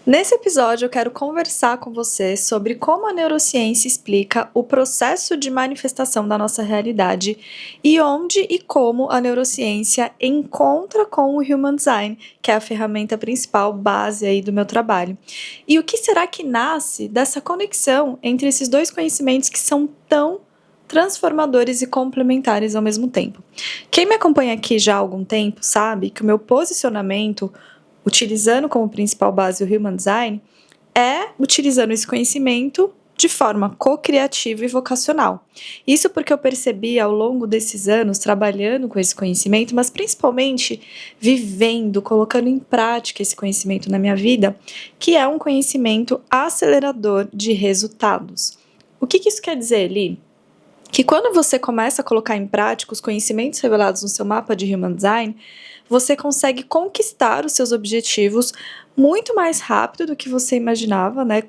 Nesse episódio eu quero conversar com você sobre como a neurociência explica o processo de manifestação da nossa realidade e onde e como a neurociência encontra com o Human Design, que é a ferramenta principal base aí do meu trabalho. E o que será que nasce dessa conexão entre esses dois conhecimentos que são tão transformadores e complementares ao mesmo tempo. Quem me acompanha aqui já há algum tempo sabe que o meu posicionamento, utilizando como principal base o Human Design, é utilizando esse conhecimento de forma co-criativa e vocacional. Isso porque eu percebi ao longo desses anos trabalhando com esse conhecimento, mas principalmente vivendo, colocando em prática esse conhecimento na minha vida, que é um conhecimento acelerador de resultados. O que isso quer dizer, Li? Que quando você começa a colocar em prática os conhecimentos revelados no seu mapa de Human Design, você consegue conquistar os seus objetivos muito mais rápido do que você imaginava, né?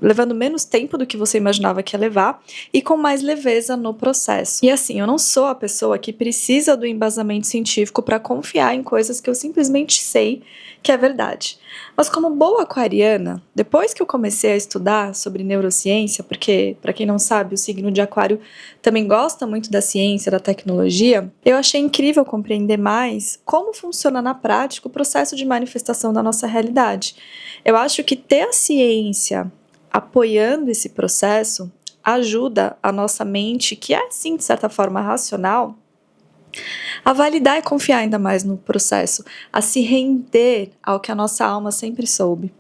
Levando menos tempo do que você imaginava que ia levar e com mais leveza no processo. E assim, eu não sou a pessoa que precisa do embasamento científico para confiar em coisas que eu simplesmente sei que é verdade. Mas como boa aquariana, depois que eu comecei a estudar sobre neurociência, porque, para quem não sabe, o signo de aquário também gosta muito da ciência, da tecnologia, eu achei incrível compreender mais como funciona na prática o processo de manifestação da nossa realidade. Eu acho que ter a ciência apoiando esse processo ajuda a nossa mente, que é sim de certa forma racional, a validar e confiar ainda mais no processo, a se render ao que a nossa alma sempre soube.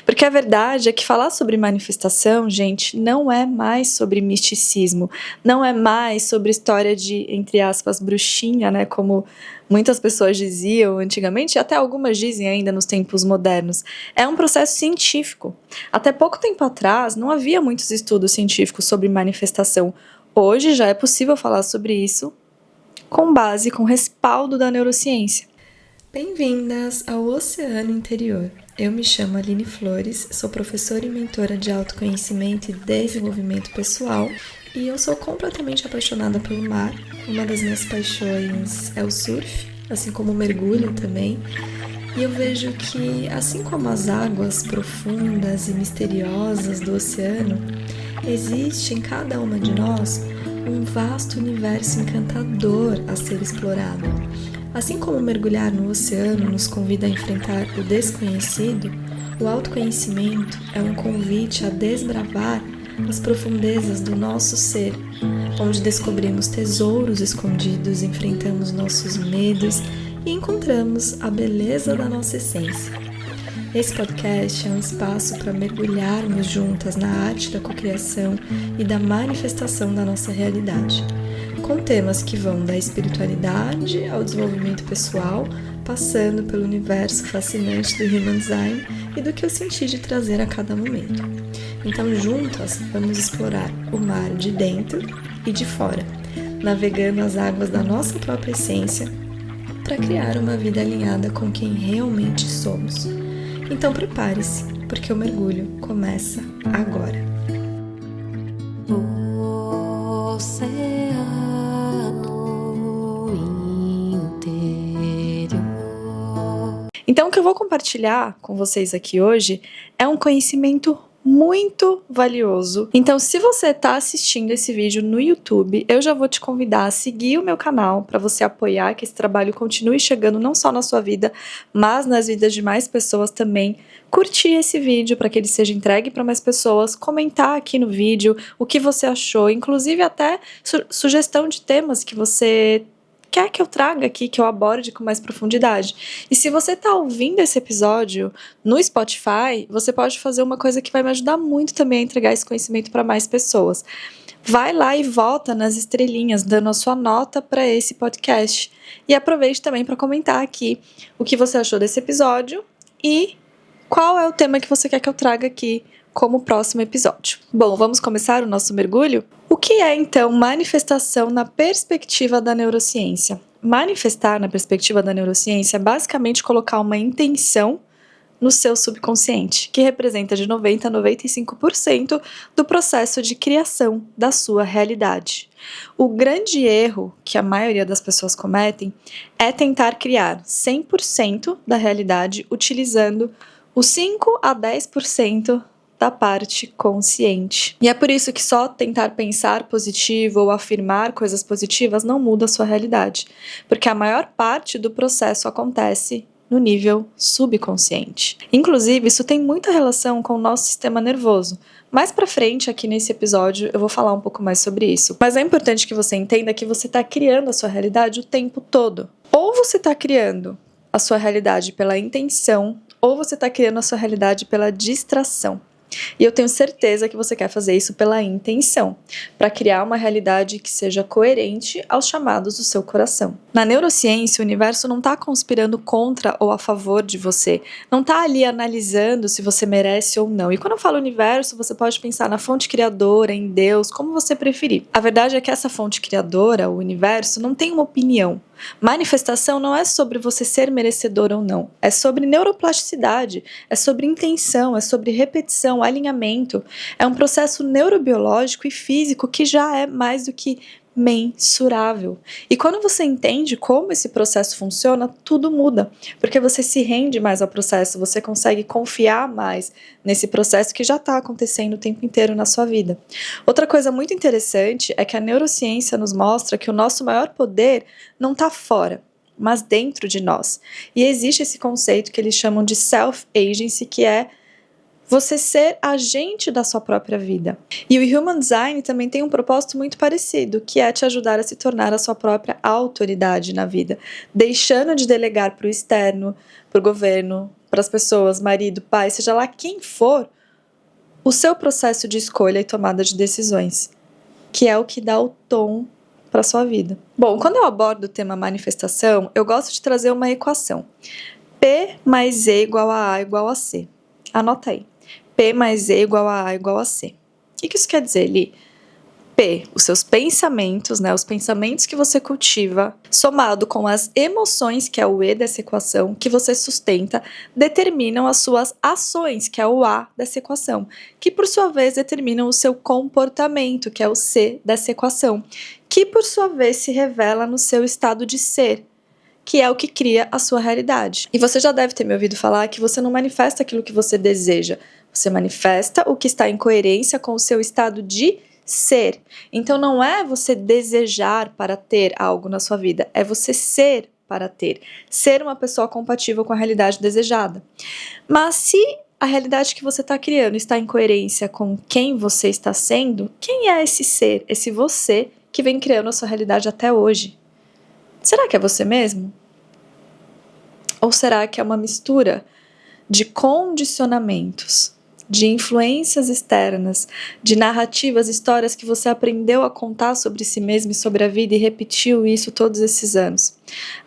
Porque a verdade é que falar sobre manifestação, gente, não é mais sobre misticismo, não é mais sobre história de, entre aspas, bruxinha, né, como muitas pessoas diziam antigamente, e até algumas dizem ainda nos tempos modernos. É um processo científico. Até pouco tempo atrás, não havia muitos estudos científicos sobre manifestação. Hoje já é possível falar sobre isso com base, com respaldo da neurociência. Bem-vindas ao Oceano Interior. Eu me chamo Aline Flores, sou professora e mentora de autoconhecimento e desenvolvimento pessoal e eu sou completamente apaixonada pelo mar. Uma das minhas paixões é o surf, assim como o mergulho também. E eu vejo que, assim como as águas profundas e misteriosas do oceano, existe em cada uma de nós um vasto universo encantador a ser explorado. Assim como mergulhar no oceano nos convida a enfrentar o desconhecido, o autoconhecimento é um convite a desbravar as profundezas do nosso ser, onde descobrimos tesouros escondidos, enfrentamos nossos medos e encontramos a beleza da nossa essência. Esse podcast é um espaço para mergulharmos juntas na arte da cocriação e da manifestação da nossa realidade, com temas que vão da espiritualidade ao desenvolvimento pessoal, passando pelo universo fascinante do Human Design e do que eu senti de trazer a cada momento. Então, juntas, vamos explorar o mar de dentro e de fora, navegando as águas da nossa própria essência para criar uma vida alinhada com quem realmente somos. Então prepare-se, porque o mergulho começa agora. Oceano Interior. Então o que eu vou compartilhar com vocês aqui hoje é um conhecimento muito valioso. Então, se você está assistindo esse vídeo no YouTube, eu já vou te convidar a seguir o meu canal para você apoiar que esse trabalho continue chegando não só na sua vida, mas nas vidas de mais pessoas também. Curtir esse vídeo para que ele seja entregue para mais pessoas, comentar aqui no vídeo o que você achou, inclusive até sugestão de temas que você quer que eu traga aqui, que eu aborde com mais profundidade. E se você está ouvindo esse episódio no Spotify, você pode fazer uma coisa que vai me ajudar muito também a entregar esse conhecimento para mais pessoas. Vai lá e vota nas estrelinhas, dando a sua nota para esse podcast. E aproveite também para comentar aqui o que você achou desse episódio e qual é o tema que você quer que eu traga aqui como próximo episódio. Bom, vamos começar o nosso mergulho? O que é, então, manifestação na perspectiva da neurociência? Manifestar na perspectiva da neurociência é basicamente colocar uma intenção no seu subconsciente, que representa de 90% a 95% do processo de criação da sua realidade. O grande erro que a maioria das pessoas cometem é tentar criar 100% da realidade utilizando o 5 a 10% da parte consciente. E é por isso que só tentar pensar positivo ou afirmar coisas positivas não muda a sua realidade, porque a maior parte do processo acontece no nível subconsciente. Inclusive, isso tem muita relação com o nosso sistema nervoso. Mais pra frente, aqui nesse episódio, eu vou falar um pouco mais sobre isso. Mas é importante que você entenda que você está criando a sua realidade o tempo todo. Ou você está criando a sua realidade pela intenção, ou você está criando a sua realidade pela distração. E eu tenho certeza que você quer fazer isso pela intenção, para criar uma realidade que seja coerente aos chamados do seu coração. Na neurociência, o universo não está conspirando contra ou a favor de você, não está ali analisando se você merece ou não. E quando eu falo universo, você pode pensar na fonte criadora, em Deus, como você preferir. A verdade é que essa fonte criadora, o universo, não tem uma opinião. Manifestação não é sobre você ser merecedor ou não, é sobre neuroplasticidade, é sobre intenção, é sobre repetição, alinhamento, é um processo neurobiológico e físico que já é mais do que mensurável. E quando você entende como esse processo funciona, tudo muda, porque você se rende mais ao processo, você consegue confiar mais nesse processo que já está acontecendo o tempo inteiro na sua vida. Outra coisa muito interessante é que a neurociência nos mostra que o nosso maior poder não está fora, mas dentro de nós. E existe esse conceito que eles chamam de self-agency, que é você ser agente da sua própria vida. E o Human Design também tem um propósito muito parecido, que é te ajudar a se tornar a sua própria autoridade na vida, deixando de delegar para o externo, para o governo, para as pessoas, marido, pai, seja lá quem for, o seu processo de escolha e tomada de decisões, que é o que dá o tom para a sua vida. Bom, quando eu abordo o tema manifestação, eu gosto de trazer uma equação. P mais E igual a A igual a C. Anota aí. P mais E igual a A igual a C. O que isso quer dizer, Li? P, os seus pensamentos, né, os pensamentos que você cultiva, somado com as emoções, que é o E dessa equação, que você sustenta, determinam as suas ações, que é o A dessa equação, que por sua vez determinam o seu comportamento, que é o C dessa equação, que por sua vez se revela no seu estado de ser, que é o que cria a sua realidade. E você já deve ter me ouvido falar que você não manifesta aquilo que você deseja, você manifesta o que está em coerência com o seu estado de ser. Então não é você desejar para ter algo na sua vida, é você ser para ter. Ser uma pessoa compatível com a realidade desejada. Mas se a realidade que você está criando está em coerência com quem você está sendo, quem é esse ser, esse você que vem criando a sua realidade até hoje? Será que é você mesmo? Ou será que é uma mistura de condicionamentos, de influências externas, de narrativas, histórias que você aprendeu a contar sobre si mesmo e sobre a vida e repetiu isso todos esses anos?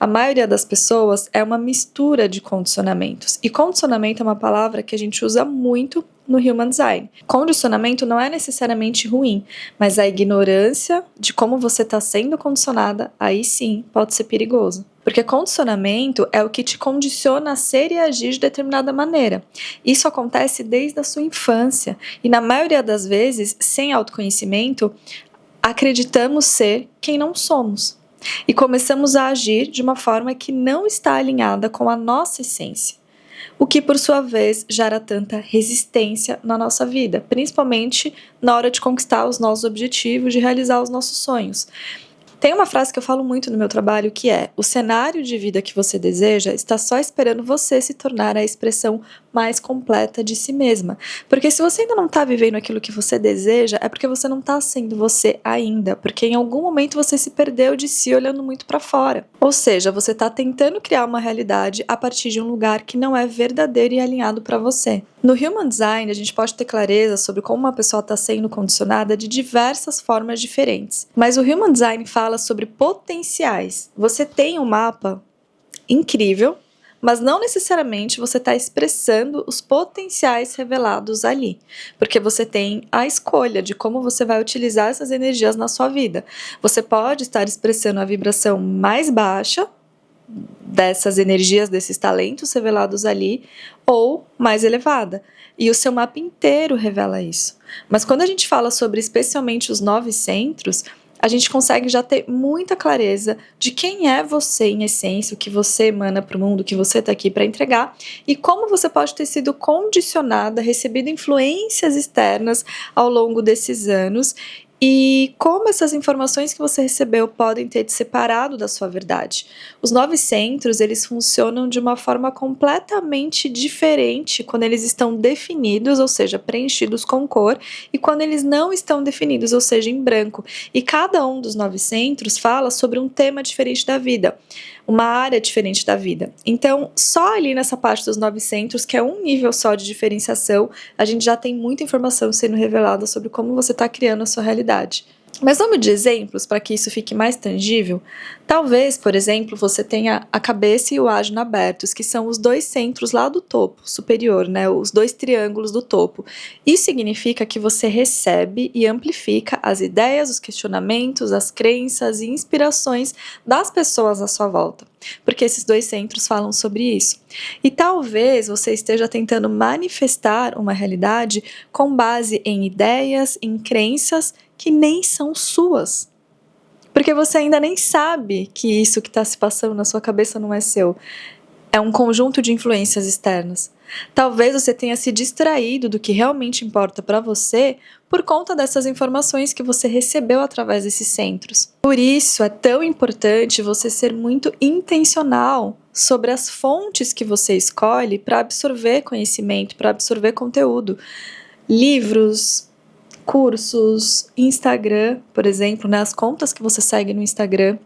A maioria das pessoas é uma mistura de condicionamentos. E condicionamento é uma palavra que a gente usa muito no Human Design. Condicionamento não é necessariamente ruim, mas a ignorância de como você está sendo condicionada, aí sim pode ser perigoso. Porque condicionamento é o que te condiciona a ser e agir de determinada maneira. Isso acontece desde a sua infância e, na maioria das vezes, sem autoconhecimento, acreditamos ser quem não somos. E começamos a agir de uma forma que não está alinhada com a nossa essência. O que, por sua vez, gera tanta resistência na nossa vida, principalmente na hora de conquistar os nossos objetivos, de realizar os nossos sonhos. Tem uma frase que eu falo muito no meu trabalho que é: o cenário de vida que você deseja está só esperando você se tornar a expressão mais completa de si mesma. Porque se você ainda não está vivendo aquilo que você deseja, é porque você não está sendo você ainda, porque em algum momento você se perdeu de si olhando muito para fora. Ou seja, você está tentando criar uma realidade a partir de um lugar que não é verdadeiro e alinhado para você. No Human Design, a gente pode ter clareza sobre como uma pessoa está sendo condicionada de diversas formas diferentes. Mas o Human Design fala sobre potenciais. Você tem um mapa incrível, mas não necessariamente você está expressando os potenciais revelados ali, porque você tem a escolha de como você vai utilizar essas energias na sua vida. Você pode estar expressando a vibração mais baixa dessas energias, desses talentos revelados ali, ou mais elevada. E o seu mapa inteiro revela isso. Mas quando a gente fala sobre especialmente os 9 centros, a gente consegue já ter muita clareza de quem é você em essência, o que você emana para o mundo, o que você está aqui para entregar e como você pode ter sido condicionada, recebido influências externas ao longo desses anos e como essas informações que você recebeu podem ter te separado da sua verdade. Os 9 centros, eles funcionam de uma forma completamente diferente quando eles estão definidos, ou seja, preenchidos com cor, e quando eles não estão definidos, ou seja, em branco. E cada um dos 9 centros fala sobre um tema diferente da vida, uma área diferente da vida. Então, só ali nessa parte dos 9 centros, que é um nível só de diferenciação, a gente já tem muita informação sendo revelada sobre como você está criando a sua realidade. Mas vamos de exemplos para que isso fique mais tangível? Talvez, por exemplo, você tenha a cabeça e o ágina abertos, que são os 2 centros lá do topo superior, né? Os 2 triângulos do topo. Isso significa que você recebe e amplifica as ideias, os questionamentos, as crenças e inspirações das pessoas à sua volta, porque esses 2 centros falam sobre isso. E talvez você esteja tentando manifestar uma realidade com base em ideias, em crenças que nem são suas. Porque você ainda nem sabe que isso que está se passando na sua cabeça não é seu. É um conjunto de influências externas. Talvez você tenha se distraído do que realmente importa para você por conta dessas informações que você recebeu através desses centros. Por isso é tão importante você ser muito intencional sobre as fontes que você escolhe para absorver conhecimento, para absorver conteúdo. Livros, cursos, Instagram, por exemplo, né, as contas que você segue no Instagram.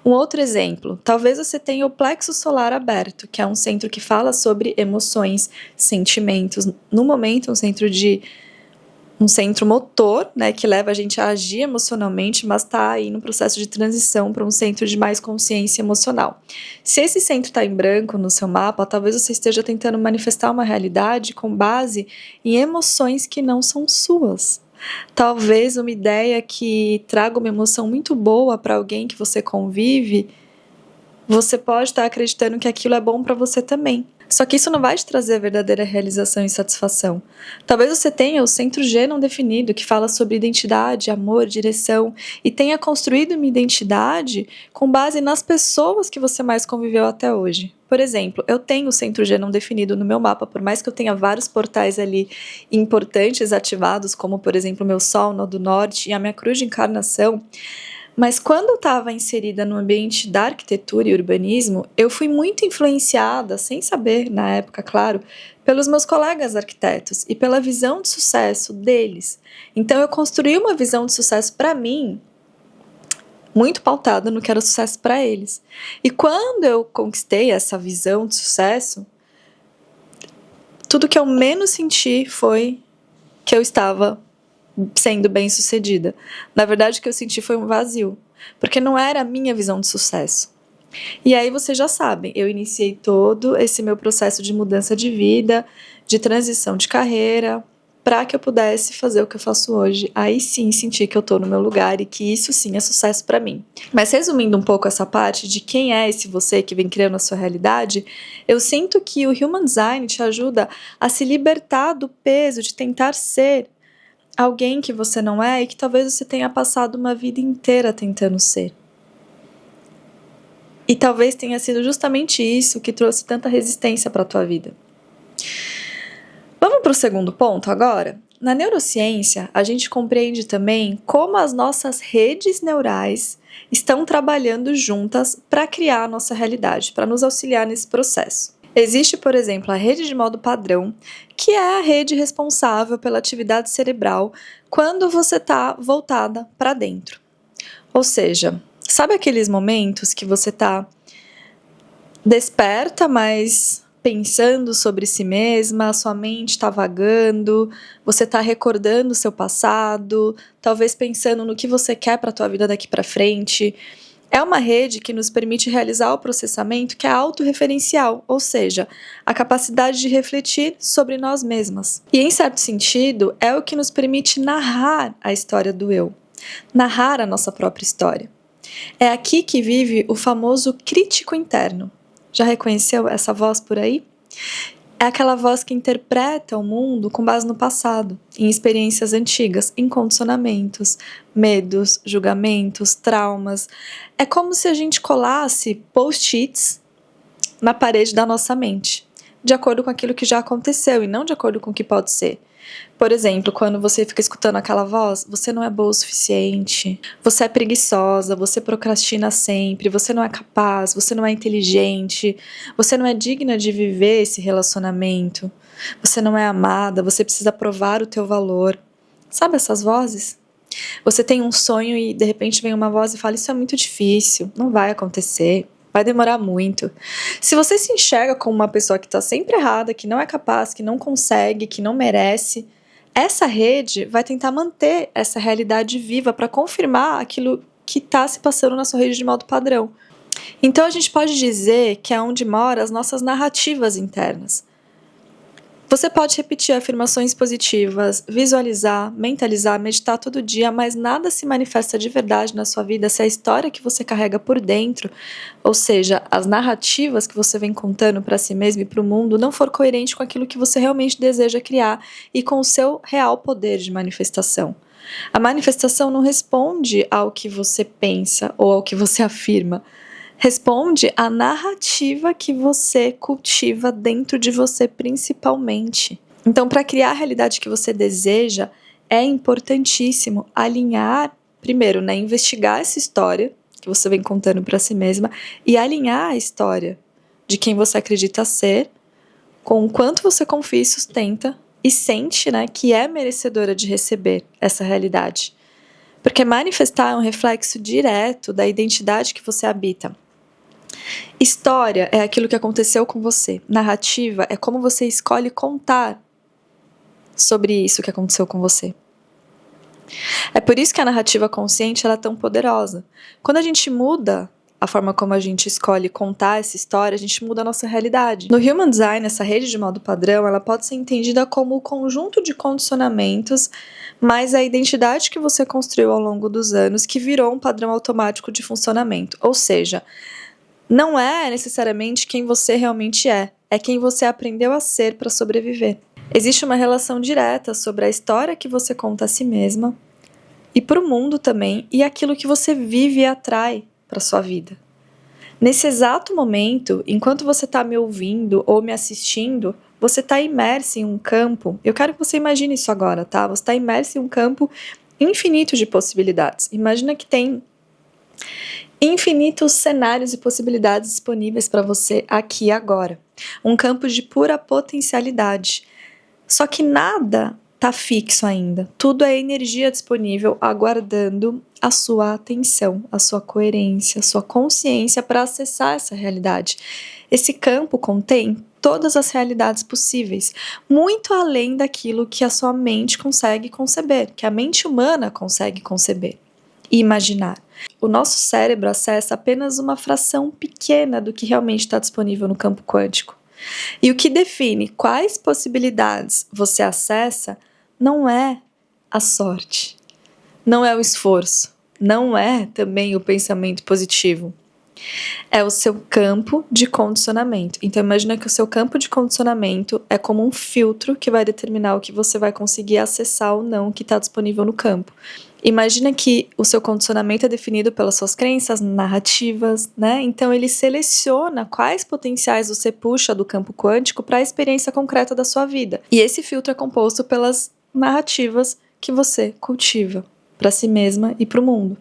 Um outro exemplo, talvez você tenha o plexo solar aberto, que é um centro que fala sobre emoções, sentimentos. No momento, um centro motor, né, que leva a gente a agir emocionalmente, mas está aí no processo de transição para um centro de mais consciência emocional. Se esse centro está em branco no seu mapa, talvez você esteja tentando manifestar uma realidade com base em emoções que não são suas. Talvez uma ideia que traga uma emoção muito boa para alguém que você convive, você pode estar acreditando que aquilo é bom para você também. Só que isso não vai te trazer a verdadeira realização e satisfação. Talvez você tenha o centro G não definido, que fala sobre identidade, amor, direção, e tenha construído uma identidade com base nas pessoas que você mais conviveu até hoje. Por exemplo, eu tenho o centro G não definido no meu mapa, por mais que eu tenha vários portais ali importantes ativados, como por exemplo o meu Sol, Nó do Norte e a minha cruz de encarnação. Mas quando eu estava inserida no ambiente da arquitetura e urbanismo, eu fui muito influenciada, sem saber na época, claro, pelos meus colegas arquitetos e pela visão de sucesso deles. Então eu construí uma visão de sucesso para mim, muito pautada no que era sucesso para eles. E quando eu conquistei essa visão de sucesso, tudo que eu menos senti foi que eu estava sendo bem-sucedida. Na verdade, o que eu senti foi um vazio, porque não era a minha visão de sucesso. E aí vocês já sabem, eu iniciei todo esse meu processo de mudança de vida, de transição de carreira, para que eu pudesse fazer o que eu faço hoje. Aí sim sentir que eu tô no meu lugar e que isso sim é sucesso para mim. Mas resumindo um pouco essa parte de quem é esse você que vem criando a sua realidade, eu sinto que o Human Design te ajuda a se libertar do peso de tentar ser alguém que você não é e que talvez você tenha passado uma vida inteira tentando ser. E talvez tenha sido justamente isso que trouxe tanta resistência para a tua vida. Vamos para o segundo ponto agora? Na neurociência, a gente compreende também como as nossas redes neurais estão trabalhando juntas para criar a nossa realidade, para nos auxiliar nesse processo. Existe, por exemplo, a rede de modo padrão, que é a rede responsável pela atividade cerebral quando você está voltada para dentro. Ou seja, sabe aqueles momentos que você está desperta, mas pensando sobre si mesma, sua mente está vagando, você está recordando o seu passado, talvez pensando no que você quer para a tua vida daqui para frente. É uma rede que nos permite realizar o processamento que é autorreferencial, ou seja, a capacidade de refletir sobre nós mesmas. E, em certo sentido, é o que nos permite narrar a história do eu, narrar a nossa própria história. É aqui que vive o famoso crítico interno. Já reconheceu essa voz por aí? É aquela voz que interpreta o mundo com base no passado, em experiências antigas, em condicionamentos, medos, julgamentos, traumas. É como se a gente colasse post-its na parede da nossa mente, de acordo com aquilo que já aconteceu e não de acordo com o que pode ser. Por exemplo, quando você fica escutando aquela voz, você não é boa o suficiente, você é preguiçosa, você procrastina sempre, você não é capaz, você não é inteligente, você não é digna de viver esse relacionamento, você não é amada, você precisa provar o teu valor. Sabe essas vozes? Você tem um sonho e de repente vem uma voz e fala: isso é muito difícil, não vai acontecer. Vai demorar muito. Se você se enxerga como uma pessoa que está sempre errada, que não é capaz, que não consegue, que não merece, essa rede vai tentar manter essa realidade viva para confirmar aquilo que está se passando na sua rede de modo padrão. Então a gente pode dizer que é onde moram as nossas narrativas internas. Você pode repetir afirmações positivas, visualizar, mentalizar, meditar todo dia, mas nada se manifesta de verdade na sua vida se a história que você carrega por dentro, ou seja, as narrativas que você vem contando para si mesmo e para o mundo, não for coerente com aquilo que você realmente deseja criar e com o seu real poder de manifestação. A manifestação não responde ao que você pensa ou ao que você afirma. Responde à narrativa que você cultiva dentro de você principalmente. Então, para criar a realidade que você deseja, é importantíssimo alinhar, primeiro, né, investigar essa história que você vem contando para si mesma e alinhar a história de quem você acredita ser com o quanto você confia e sustenta e sente, né, que é merecedora de receber essa realidade. Porque manifestar é um reflexo direto da identidade que você habita. História é aquilo que aconteceu com você. Narrativa é como você escolhe contar sobre isso que aconteceu com você. É por isso que a narrativa consciente ela é tão poderosa. Quando a gente muda a forma como a gente escolhe contar essa história, a gente muda a nossa realidade. No Human Design, essa rede de modo padrão, ela pode ser entendida como o conjunto de condicionamentos, mais a identidade que você construiu ao longo dos anos, que virou um padrão automático de funcionamento. Ou seja, não é necessariamente quem você realmente é quem você aprendeu a ser para sobreviver. Existe uma relação direta sobre a história que você conta a si mesma e para o mundo também, e aquilo que você vive e atrai para sua vida. Nesse exato momento, enquanto você está me ouvindo ou me assistindo, você está imerso em um campo. Eu quero que você imagine isso agora, tá? Você está imerso em um campo infinito de possibilidades. Imagina que tem infinitos cenários e possibilidades disponíveis para você aqui e agora. Um campo de pura potencialidade. Só que nada está fixo ainda. Tudo é energia disponível, aguardando a sua atenção, a sua coerência, a sua consciência para acessar essa realidade. Esse campo contém todas as realidades possíveis, muito além daquilo que a sua mente consegue conceber, que a mente humana consegue conceber e imaginar. O nosso cérebro acessa apenas uma fração pequena do que realmente está disponível no campo quântico. E o que define quais possibilidades você acessa não é a sorte, não é o esforço, não é também o pensamento positivo. É o seu campo de condicionamento. Então imagina que o seu campo de condicionamento é como um filtro que vai determinar o que você vai conseguir acessar ou não que está disponível no campo. Imagina que o seu condicionamento é definido pelas suas crenças, narrativas, né? Então ele seleciona quais potenciais você puxa do campo quântico para a experiência concreta da sua vida. E esse filtro é composto pelas narrativas que você cultiva para si mesma e para o mundo.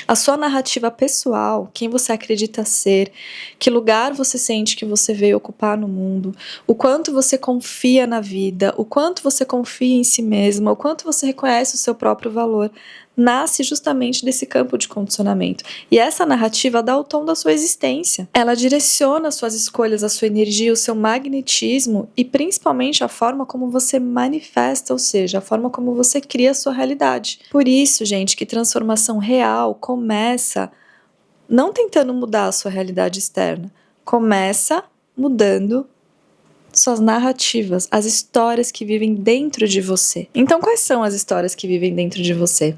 A sua narrativa pessoal, quem você acredita ser, que lugar você sente que você veio ocupar no mundo, o quanto você confia na vida, o quanto você confia em si mesma, o quanto você reconhece o seu próprio valor, nasce justamente desse campo de condicionamento. E essa narrativa dá o tom da sua existência. Ela direciona suas escolhas, a sua energia, o seu magnetismo e principalmente a forma como você manifesta, ou seja, a forma como você cria a sua realidade. Por isso, gente, que transformação real começa não tentando mudar a sua realidade externa, começa mudando suas narrativas, as histórias que vivem dentro de você. Então, quais são as histórias que vivem dentro de você?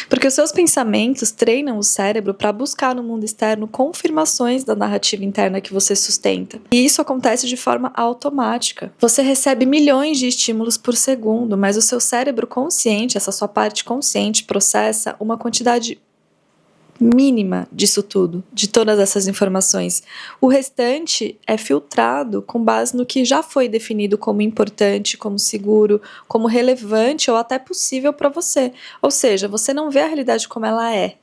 Porque os seus pensamentos treinam o cérebro para buscar no mundo externo confirmações da narrativa interna que você sustenta. E isso acontece de forma automática. Você recebe milhões de estímulos por segundo, mas o seu cérebro consciente, essa sua parte consciente, processa uma quantidade mínima disso tudo, de todas essas informações. O restante é filtrado com base no que já foi definido como importante, como seguro, como relevante ou até possível para você. Ou seja, você não vê a realidade como ela é.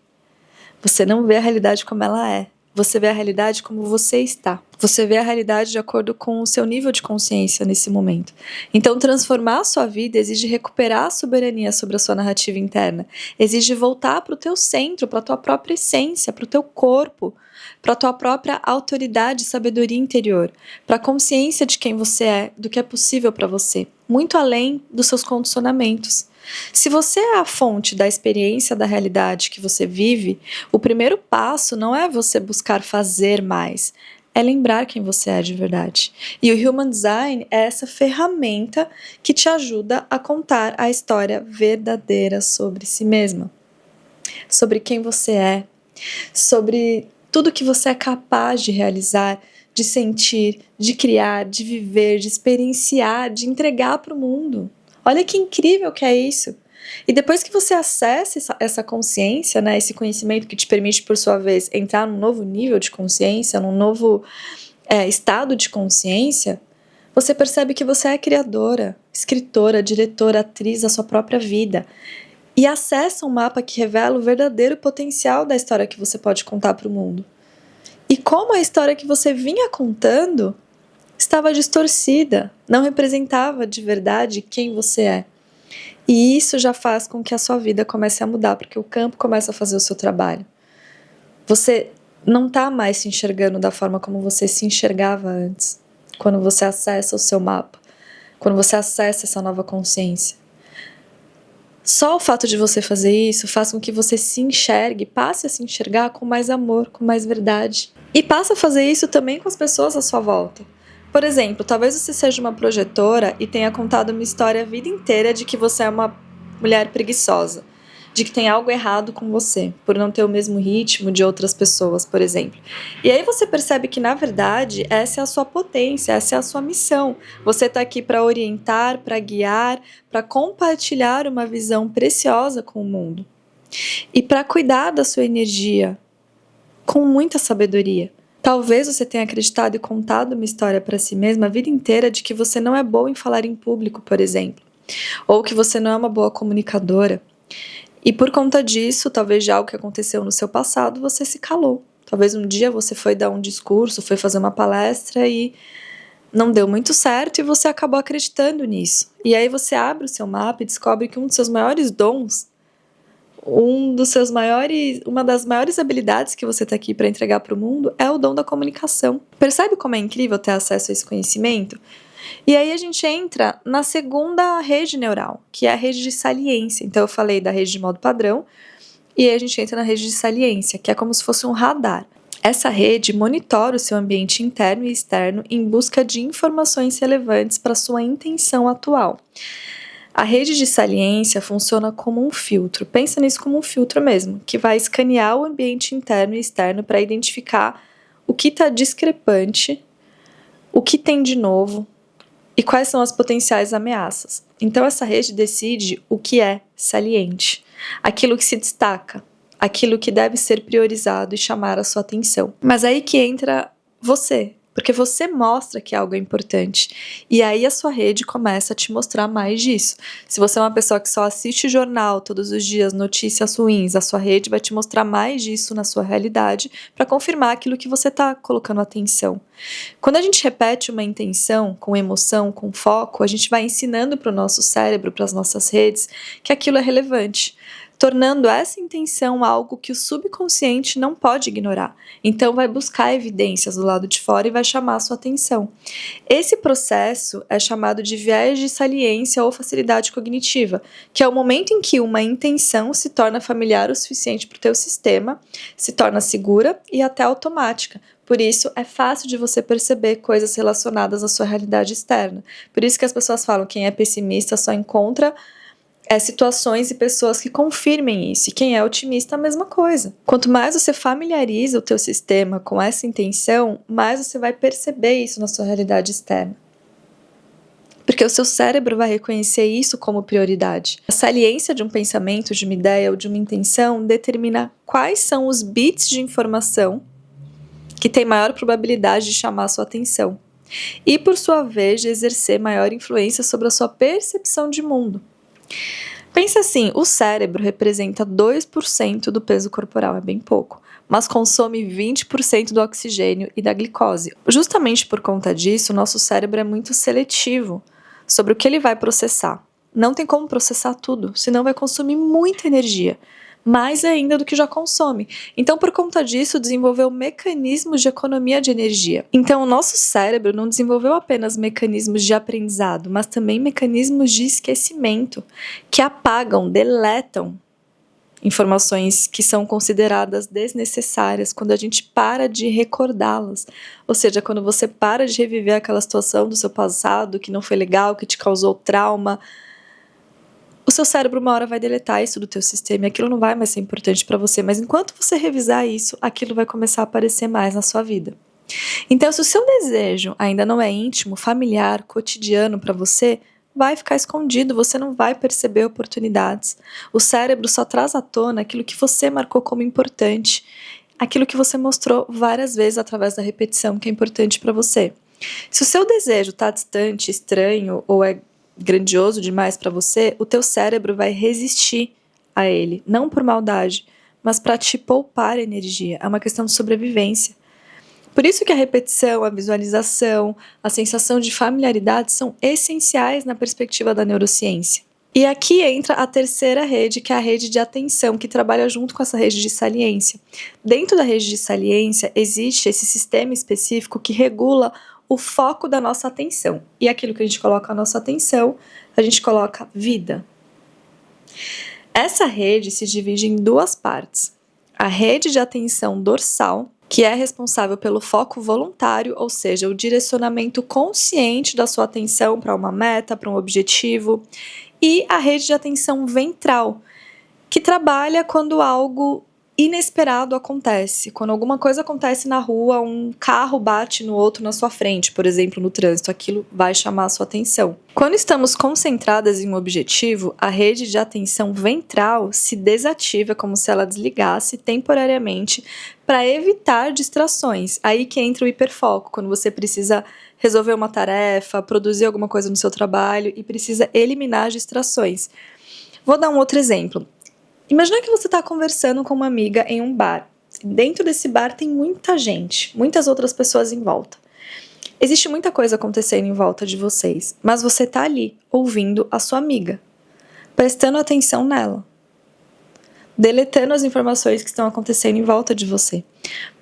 Você não vê a realidade como ela é. Você vê a realidade como você está. Você vê a realidade de acordo com o seu nível de consciência nesse momento. Então, transformar a sua vida exige recuperar a soberania sobre a sua narrativa interna. Exige voltar para o teu centro, para a tua própria essência, para o teu corpo, para a tua própria autoridade e sabedoria interior, para a consciência de quem você é, do que é possível para você, muito além dos seus condicionamentos. Se você é a fonte da experiência da realidade que você vive, o primeiro passo não é você buscar fazer mais, é lembrar quem você é de verdade. E o Human Design é essa ferramenta que te ajuda a contar a história verdadeira sobre si mesma, sobre quem você é, sobre tudo que você é capaz de realizar, de sentir, de criar, de viver, de experienciar, de entregar para o mundo. Olha que incrível que é isso. E depois que você acessa essa consciência, né, esse conhecimento que te permite, por sua vez, entrar num novo nível de consciência, num novo estado de consciência, você percebe que você é criadora, escritora, diretora, atriz da sua própria vida. E acessa um mapa que revela o verdadeiro potencial da história que você pode contar para o mundo. E como a história que você vinha contando estava distorcida, não representava de verdade quem você é. E isso já faz com que a sua vida comece a mudar, porque o campo começa a fazer o seu trabalho. Você não está mais se enxergando da forma como você se enxergava antes, quando você acessa o seu mapa, quando você acessa essa nova consciência. Só o fato de você fazer isso faz com que você se enxergue, passe a se enxergar com mais amor, com mais verdade. E passe a fazer isso também com as pessoas à sua volta. Por exemplo, talvez você seja uma projetora e tenha contado uma história a vida inteira de que você é uma mulher preguiçosa, de que tem algo errado com você, por não ter o mesmo ritmo de outras pessoas, por exemplo. E aí você percebe que, na verdade, essa é a sua potência, essa é a sua missão. Você está aqui para orientar, para guiar, para compartilhar uma visão preciosa com o mundo. E para cuidar da sua energia com muita sabedoria. Talvez você tenha acreditado e contado uma história para si mesma a vida inteira de que você não é boa em falar em público, por exemplo, ou que você não é uma boa comunicadora. E por conta disso, talvez de algo que aconteceu no seu passado, você se calou. Talvez um dia você foi dar um discurso, foi fazer uma palestra e não deu muito certo e você acabou acreditando nisso. E aí você abre o seu mapa e descobre que um dos seus maiores dons, uma das maiores habilidades que você está aqui para entregar para o mundo é o dom da comunicação. Percebe como é incrível ter acesso a esse conhecimento? E aí a gente entra na segunda rede neural, que é a rede de saliência. Então eu falei da rede de modo padrão, e aí a gente entra na rede de saliência, que é como se fosse um radar. Essa rede monitora o seu ambiente interno e externo em busca de informações relevantes para sua intenção atual. A rede de saliência funciona como um filtro. Pensa nisso como um filtro mesmo, que vai escanear o ambiente interno e externo para identificar o que está discrepante, o que tem de novo e quais são as potenciais ameaças. Então essa rede decide o que é saliente, aquilo que se destaca, aquilo que deve ser priorizado e chamar a sua atenção. Mas aí que entra você. Porque você mostra que algo é importante. E aí a sua rede começa a te mostrar mais disso. Se você é uma pessoa que só assiste jornal todos os dias, notícias ruins, a sua rede vai te mostrar mais disso na sua realidade para confirmar aquilo que você está colocando atenção. Quando a gente repete uma intenção com emoção, com foco, a gente vai ensinando para o nosso cérebro, para as nossas redes, que aquilo é relevante, tornando essa intenção algo que o subconsciente não pode ignorar. Então vai buscar evidências do lado de fora e vai chamar a sua atenção. Esse processo é chamado de viés de saliência ou facilidade cognitiva, que é o momento em que uma intenção se torna familiar o suficiente para o teu sistema, se torna segura e até automática. Por isso, é fácil de você perceber coisas relacionadas à sua realidade externa. Por isso que as pessoas falam que quem é pessimista só encontra situações e pessoas que confirmem isso. E quem é otimista, a mesma coisa. Quanto mais você familiariza o teu sistema com essa intenção, mais você vai perceber isso na sua realidade externa. Porque o seu cérebro vai reconhecer isso como prioridade. A saliência de um pensamento, de uma ideia ou de uma intenção determina quais são os bits de informação que têm maior probabilidade de chamar a sua atenção. E, por sua vez, de exercer maior influência sobre a sua percepção de mundo. Pensa assim, o cérebro representa 2% do peso corporal, é bem pouco, mas consome 20% do oxigênio e da glicose. Justamente por conta disso, o nosso cérebro é muito seletivo sobre o que ele vai processar. Não tem como processar tudo, senão vai consumir muita energia, mais ainda do que já consome. Então, por conta disso, desenvolveu mecanismos de economia de energia. Então, o nosso cérebro não desenvolveu apenas mecanismos de aprendizado, mas também mecanismos de esquecimento, que apagam, deletam informações que são consideradas desnecessárias quando a gente para de recordá-las. Ou seja, quando você para de reviver aquela situação do seu passado que não foi legal, que te causou trauma, o seu cérebro uma hora vai deletar isso do teu sistema e aquilo não vai mais ser importante para você, mas enquanto você revisar isso, aquilo vai começar a aparecer mais na sua vida. Então, se o seu desejo ainda não é íntimo, familiar, cotidiano para você, vai ficar escondido, você não vai perceber oportunidades. O cérebro só traz à tona aquilo que você marcou como importante, aquilo que você mostrou várias vezes através da repetição que é importante para você. Se o seu desejo está distante, estranho ou é grandioso demais para você, o teu cérebro vai resistir a ele, não por maldade, mas para te poupar energia. É uma questão de sobrevivência. Por isso que a repetição, a visualização, a sensação de familiaridade são essenciais na perspectiva da neurociência. E aqui entra a terceira rede, que é a rede de atenção, que trabalha junto com essa rede de saliência. Dentro da rede de saliência existe esse sistema específico que regula o foco da nossa atenção. E aquilo que a gente coloca a nossa atenção, a gente coloca vida. Essa rede se divide em duas partes. A rede de atenção dorsal, que é responsável pelo foco voluntário, ou seja, o direcionamento consciente da sua atenção para uma meta, para um objetivo, e a rede de atenção ventral, que trabalha quando algo inesperado acontece. Quando alguma coisa acontece na rua, um carro bate no outro na sua frente, por exemplo, no trânsito, aquilo vai chamar a sua atenção. Quando estamos concentradas em um objetivo, a rede de atenção ventral se desativa, como se ela desligasse temporariamente para evitar distrações. Aí que entra o hiperfoco, quando você precisa resolver uma tarefa, produzir alguma coisa no seu trabalho e precisa eliminar as distrações. Vou dar um outro exemplo. Imagina que você está conversando com uma amiga em um bar. Dentro desse bar tem muita gente, muitas outras pessoas em volta. Existe muita coisa acontecendo em volta de vocês, mas você está ali, ouvindo a sua amiga, prestando atenção nela, deletando as informações que estão acontecendo em volta de você.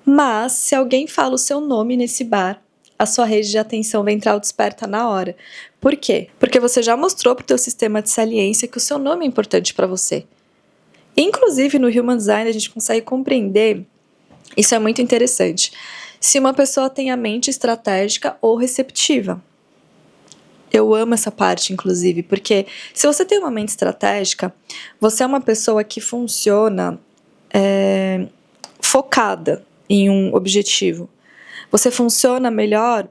Mas, se alguém fala o seu nome nesse bar, a sua rede de atenção ventral desperta na hora. Por quê? Porque você já mostrou para o teu sistema de saliência que o seu nome é importante para você. Inclusive, no Human Design, a gente consegue compreender, isso é muito interessante, se uma pessoa tem a mente estratégica ou receptiva. Eu amo essa parte, inclusive, porque se você tem uma mente estratégica, você é uma pessoa que funciona focada em um objetivo. Você funciona melhor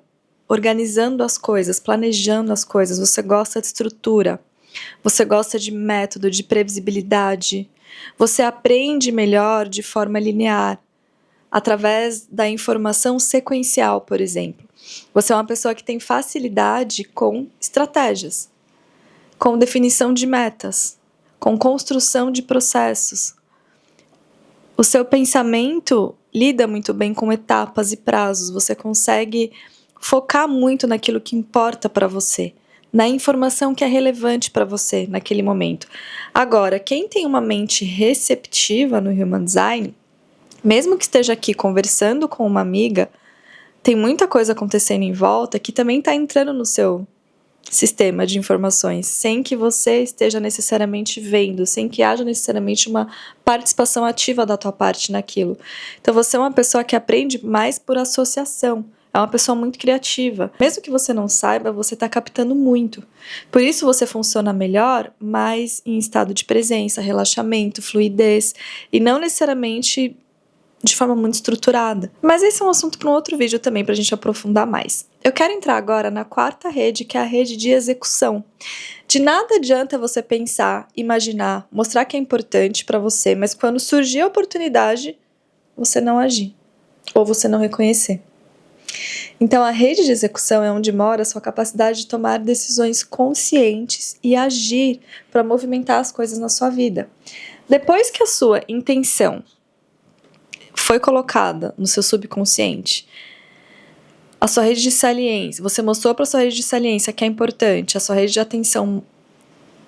organizando as coisas, planejando as coisas, você gosta de estrutura, você gosta de método, de previsibilidade. Você aprende melhor de forma linear, através da informação sequencial, por exemplo. Você é uma pessoa que tem facilidade com estratégias, com definição de metas, com construção de processos. O seu pensamento lida muito bem com etapas e prazos, você consegue focar muito naquilo que importa para você, na informação que é relevante para você naquele momento. Agora, quem tem uma mente receptiva no Human Design, mesmo que esteja aqui conversando com uma amiga, tem muita coisa acontecendo em volta que também está entrando no seu sistema de informações, sem que você esteja necessariamente vendo, sem que haja necessariamente uma participação ativa da tua parte naquilo. Então, você é uma pessoa que aprende mais por associação. é uma pessoa muito criativa. Mesmo que você não saiba, você está captando muito. Por isso você funciona melhor, mais em estado de presença, relaxamento, fluidez, e não necessariamente de forma muito estruturada. Mas esse é um assunto para um outro vídeo também, para a gente aprofundar mais. Eu quero entrar agora na quarta rede, que é a rede de execução. De nada adianta você pensar, imaginar, mostrar que é importante para você, mas quando surgir a oportunidade, você não agir, ou você não reconhecer. Então, a rede de execução é onde mora a sua capacidade de tomar decisões conscientes e agir para movimentar as coisas na sua vida. Depois que a sua intenção foi colocada no seu subconsciente, a sua rede de saliência, você mostrou para a sua rede de saliência que é importante, a sua rede de atenção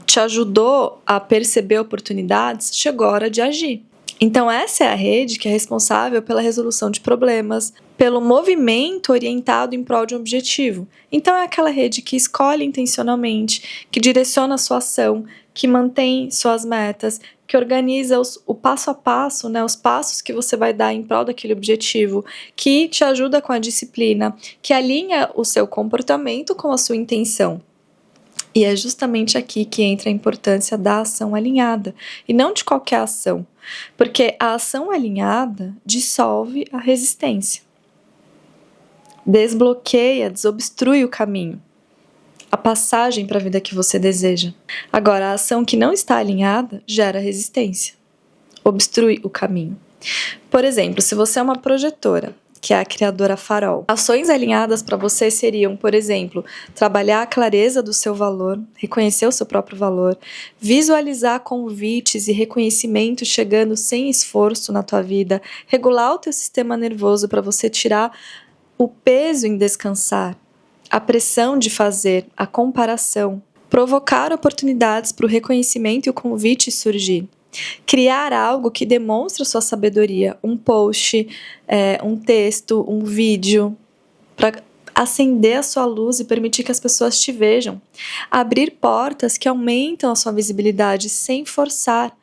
te ajudou a perceber oportunidades, chegou a hora de agir. Então essa é a rede que é responsável pela resolução de problemas, pelo movimento orientado em prol de um objetivo. Então é aquela rede que escolhe intencionalmente, que direciona a sua ação, que mantém suas metas, que organiza o passo a passo, né, os passos que você vai dar em prol daquele objetivo, que te ajuda com a disciplina, que alinha o seu comportamento com a sua intenção. E é justamente aqui que entra a importância da ação alinhada, e não de qualquer ação, porque a ação alinhada dissolve a resistência, desbloqueia, desobstrui o caminho, a passagem para a vida que você deseja. Agora, a ação que não está alinhada gera resistência, obstrui o caminho. Por exemplo, se você é uma projetora, que é a criadora farol, ações alinhadas para você seriam, por exemplo, trabalhar a clareza do seu valor, reconhecer o seu próprio valor, visualizar convites e reconhecimento chegando sem esforço na tua vida, regular o teu sistema nervoso para você tirar o peso em descansar, a pressão de fazer, a comparação, provocar oportunidades para o reconhecimento e o convite surgir. Criar algo que demonstre sua sabedoria, um post, um texto, um vídeo, para acender a sua luz e permitir que as pessoas te vejam. Abrir portas que aumentam a sua visibilidade sem forçar.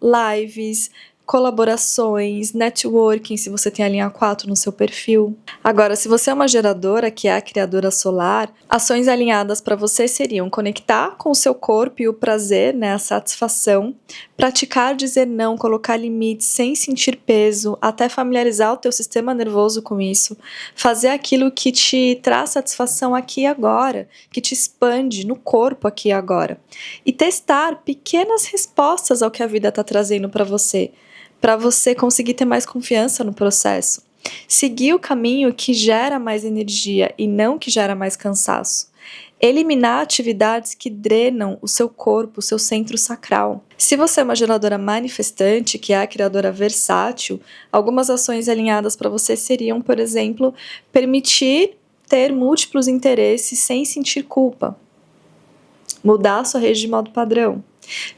Lives, colaborações, networking, se você tem a linha 4 no seu perfil. Agora, se você é uma geradora, que é a criadora solar, ações alinhadas para você seriam conectar com o seu corpo e o prazer, né, a satisfação, praticar dizer não, colocar limites sem sentir peso, até familiarizar o teu sistema nervoso com isso, fazer aquilo que te traz satisfação aqui e agora, que te expande no corpo aqui e agora. E testar pequenas respostas ao que a vida está trazendo para você conseguir ter mais confiança no processo. Seguir o caminho que gera mais energia e não que gera mais cansaço. Eliminar atividades que drenam o seu corpo, o seu centro sacral. Se você é uma geradora manifestante, que é a criadora versátil, algumas ações alinhadas para você seriam, por exemplo, permitir ter múltiplos interesses sem sentir culpa. Mudar a sua rede de modo padrão.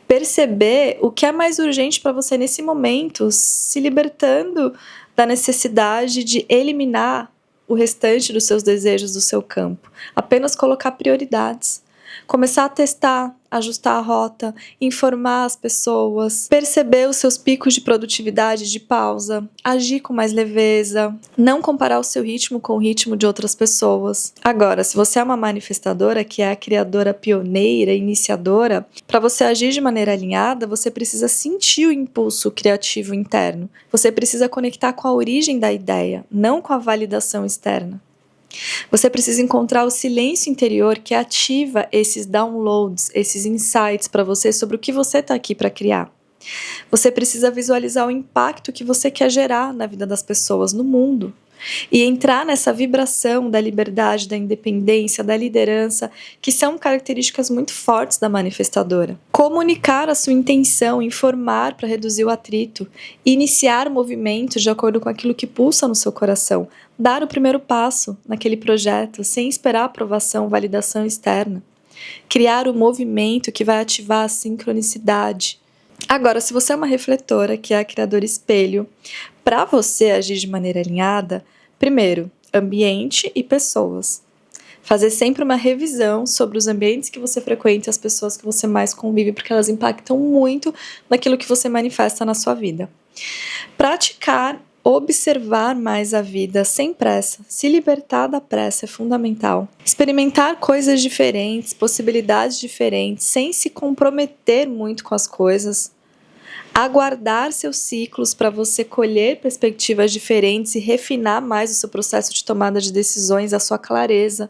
Perceber o que é mais urgente para você nesse momento, se libertando da necessidade de eliminar o restante dos seus desejos do seu campo. Apenas colocar prioridades. Começar a testar, ajustar a rota, informar as pessoas, perceber os seus picos de produtividade, de pausa, agir com mais leveza, não comparar o seu ritmo com o ritmo de outras pessoas. Agora, se você é uma manifestadora, que é a criadora pioneira, iniciadora, para você agir de maneira alinhada, você precisa sentir o impulso criativo interno. Você precisa conectar com a origem da ideia, não com a validação externa. Você precisa encontrar o silêncio interior que ativa esses downloads, esses insights para você sobre o que você está aqui para criar. Você precisa visualizar o impacto que você quer gerar na vida das pessoas, no mundo. E entrar nessa vibração da liberdade, da independência, da liderança, que são características muito fortes da manifestadora. Comunicar a sua intenção, informar para reduzir o atrito, iniciar movimentos de acordo com aquilo que pulsa no seu coração, dar o primeiro passo naquele projeto, sem esperar aprovação, validação externa. Criar o movimento que vai ativar a sincronicidade. Agora, se você é uma refletora, que é a criadora espelho, para você agir de maneira alinhada, primeiro, ambiente e pessoas. Fazer sempre uma revisão sobre os ambientes que você frequenta e as pessoas que você mais convive, porque elas impactam muito naquilo que você manifesta na sua vida. Praticar observar mais a vida sem pressa, se libertar da pressa é fundamental. Experimentar coisas diferentes, possibilidades diferentes, sem se comprometer muito com as coisas. Aguardar seus ciclos para você colher perspectivas diferentes e refinar mais o seu processo de tomada de decisões, a sua clareza.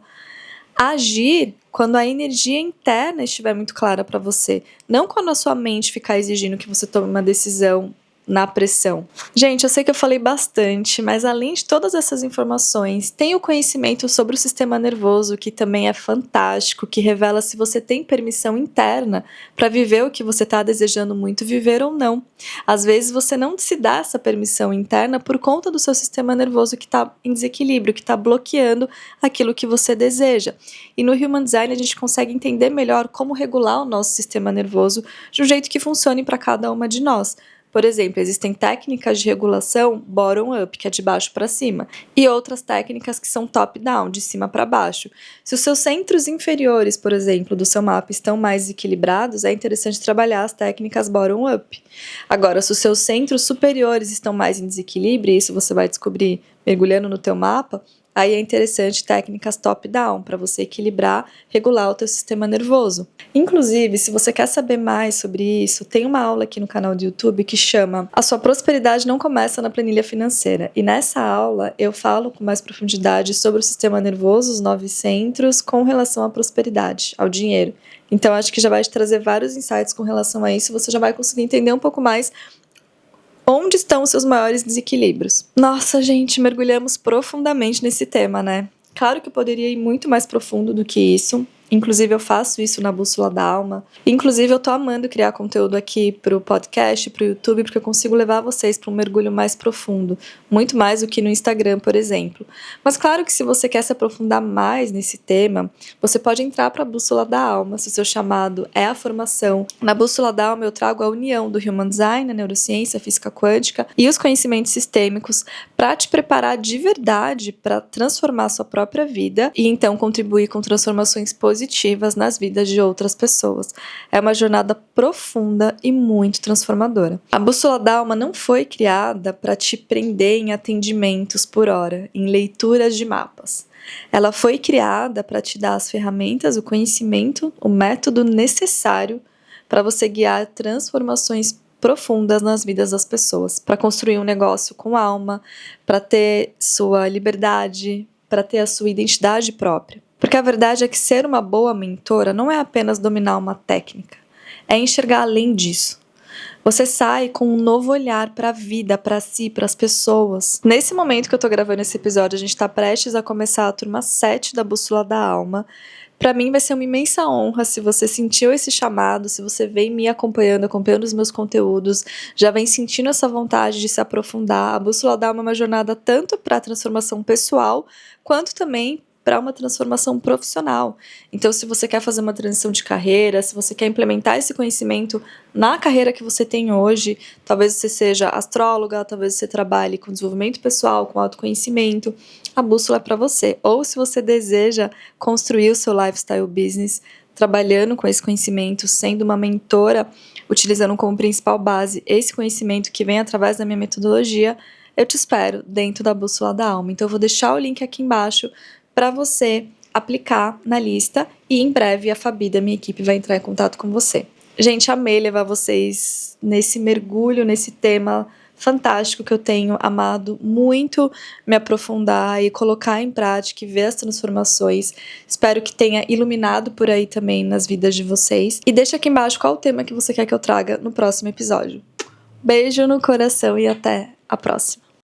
Agir quando a energia interna estiver muito clara para você, não quando a sua mente ficar exigindo que você tome uma decisão na pressão. Gente, eu sei que eu falei bastante, mas além de todas essas informações, tem o conhecimento sobre o sistema nervoso, que também é fantástico, que revela se você tem permissão interna para viver o que você está desejando muito viver ou não. Às vezes você não se dá essa permissão interna por conta do seu sistema nervoso que está em desequilíbrio, que está bloqueando aquilo que você deseja. E no Human Design a gente consegue entender melhor como regular o nosso sistema nervoso de um jeito que funcione para cada uma de nós. Por exemplo, existem técnicas de regulação bottom-up, que é de baixo para cima, e outras técnicas que são top-down, de cima para baixo. Se os seus centros inferiores, por exemplo, do seu mapa estão mais equilibrados, é interessante trabalhar as técnicas bottom-up. Agora, se os seus centros superiores estão mais em desequilíbrio, e isso você vai descobrir mergulhando no teu mapa, aí é interessante técnicas top-down, para você equilibrar, regular o teu sistema nervoso. Inclusive, se você quer saber mais sobre isso, tem uma aula aqui no canal do YouTube que chama A Sua Prosperidade Não Começa na Planilha Financeira. E nessa aula eu falo com mais profundidade sobre o sistema nervoso, os 9 centros, com relação à prosperidade, ao dinheiro. Então acho que já vai te trazer vários insights com relação a isso, você já vai conseguir entender um pouco mais onde estão os seus maiores desequilíbrios. Nossa, gente, mergulhamos profundamente nesse tema, né? Claro que eu poderia ir muito mais profundo do que isso. Inclusive, eu faço isso na Bússola da Alma. Inclusive, eu tô amando criar conteúdo aqui pro podcast, pro YouTube, porque eu consigo levar vocês para um mergulho mais profundo. Muito mais do que no Instagram, por exemplo. Mas claro que se você quer se aprofundar mais nesse tema, você pode entrar para a Bússola da Alma, se o seu chamado é a formação. Na Bússola da Alma, eu trago a união do Human Design, a neurociência, a física quântica e os conhecimentos sistêmicos para te preparar de verdade para transformar a sua própria vida e então contribuir com transformações positivas nas vidas de outras pessoas. É uma jornada profunda e muito transformadora. A Bússola da Alma não foi criada para te prender em atendimentos por hora, em leituras de mapas. Ela foi criada para te dar as ferramentas, o conhecimento, o método necessário para você guiar transformações profundas nas vidas das pessoas, para construir um negócio com alma, para ter sua liberdade, para ter a sua identidade própria. Porque a verdade é que ser uma boa mentora não é apenas dominar uma técnica, é enxergar além disso. Você sai com um novo olhar para a vida, para si, para as pessoas. Nesse momento que eu tô gravando esse episódio, a gente tá prestes a começar a turma 7 da Bússola da Alma. Para mim vai ser uma imensa honra se você sentiu esse chamado, se você vem me acompanhando os meus conteúdos, já vem sentindo essa vontade de se aprofundar. A Bússola da Alma é uma jornada tanto para a transformação pessoal, quanto também para uma transformação profissional. Então, se você quer fazer uma transição de carreira, se você quer implementar esse conhecimento na carreira que você tem hoje, talvez você seja astróloga, talvez você trabalhe com desenvolvimento pessoal, com autoconhecimento, a bússola é para você. Ou se você deseja construir o seu lifestyle business, trabalhando com esse conhecimento, sendo uma mentora, utilizando como principal base esse conhecimento que vem através da minha metodologia, eu te espero dentro da Bússola da Alma. Então, eu vou deixar o link aqui embaixo para você aplicar na lista e em breve a Fabi da minha equipe vai entrar em contato com você. Gente, amei levar vocês nesse mergulho, nesse tema fantástico que eu tenho amado muito me aprofundar e colocar em prática e ver as transformações. Espero que tenha iluminado por aí também nas vidas de vocês. E deixa aqui embaixo qual o tema que você quer que eu traga no próximo episódio. Beijo no coração e até a próxima.